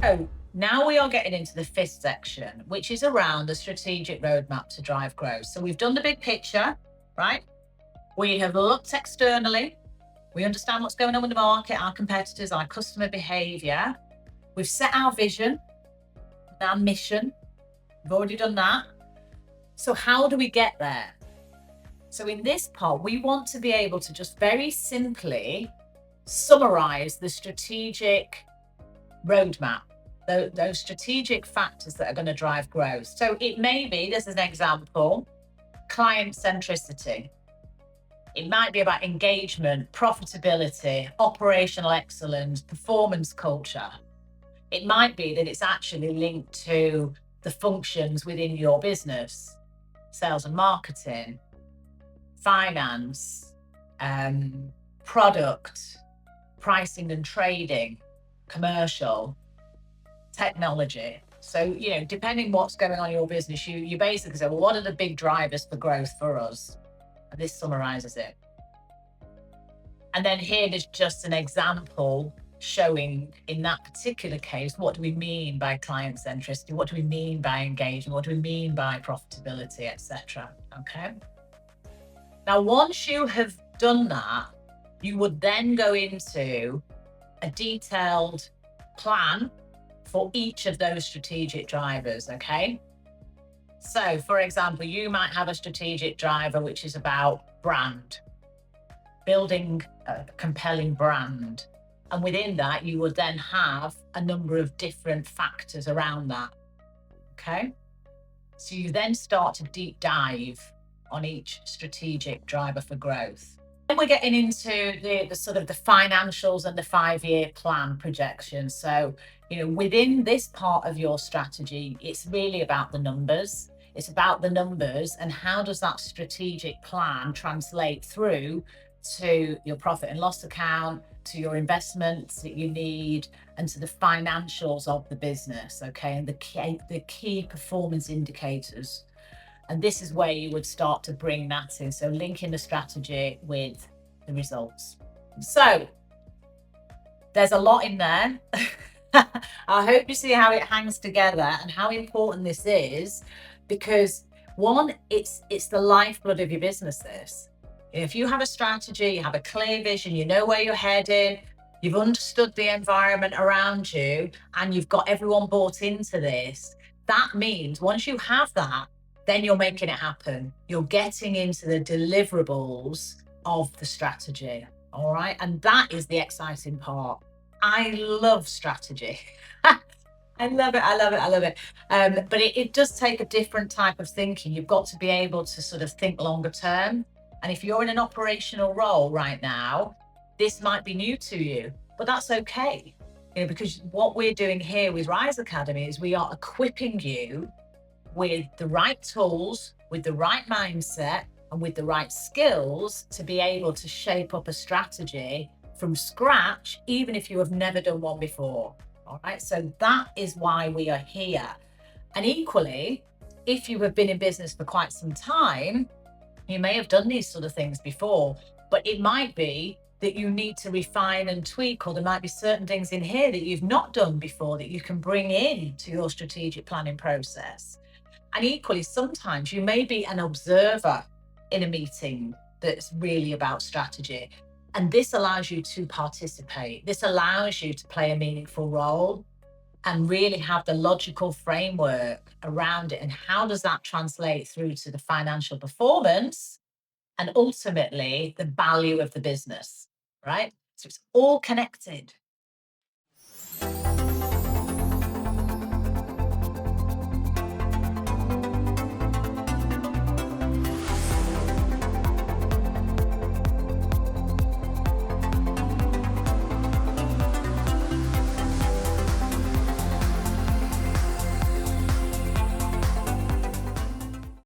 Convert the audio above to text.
So now we are getting into the fifth section, which is around the strategic roadmap to drive growth. So we've done the big picture, right? We have looked externally. We understand what's going on with the market, our competitors, our customer behavior. We've set our vision, our mission. We've already done that. So how do we get there? So in this part, we want to be able to just very simply summarize the strategic roadmap, those strategic factors that are going to drive growth. So it may be, this is an example, client centricity. It might be about engagement, profitability, operational excellence, performance culture. It might be that it's actually linked to the functions within your business, sales and marketing, finance, product, pricing and trading, commercial, technology. So, depending what's going on in your business, you basically say, well, what are the big drivers for growth for us? And this summarizes it. And then here is just an example showing in that particular case, what do we mean by client centricity? What do we mean by engagement? What do we mean by profitability, etc.? Okay. Now, once you have done that, you would then go into a detailed plan for each of those strategic drivers, okay? So, for example, you might have a strategic driver which is about brand, building a compelling brand. And within that, you would then have a number of different factors around that, okay? So you then start to deep dive on each strategic driver for growth. Then we're getting into the sort of the financials and the 5-year plan projection. So, within this part of your strategy, it's really about the numbers. It's about the numbers and how does that strategic plan translate through to your profit and loss account, to your investments that you need, and to the financials of the business, okay? And the key performance indicators. And this is where you would start to bring that in. So linking the strategy with the results. So there's a lot in there. I hope you see how it hangs together and how important this is, because one, it's the lifeblood of your business, this. If you have a strategy, you have a clear vision, you know where you're headed, you've understood the environment around you, and you've got everyone bought into this, that means once you have that, then you're making it happen. You're getting into the deliverables of the strategy, all right? And that is the exciting part. I love strategy. I love it. I love it. I love it. But it does take a different type of thinking. You've got to be able to sort of think longer term. And if you're in an operational role right now, this might be new to you, but that's okay. Because what we're doing here with Rise Academy is we are equipping you with the right tools, with the right mindset, and with the right skills to be able to shape up a strategy from scratch, even if you have never done one before. All right. So that is why we are here. And equally, if you have been in business for quite some time, you may have done these sort of things before, but it might be that you need to refine and tweak, or there might be certain things in here that you've not done before that you can bring in to your strategic planning process. And equally, sometimes you may be an observer in a meeting that's really about strategy. And this allows you to participate. This allows you to play a meaningful role and really have the logical framework around it. And how does that translate through to the financial performance and ultimately the value of the business, right? So it's all connected.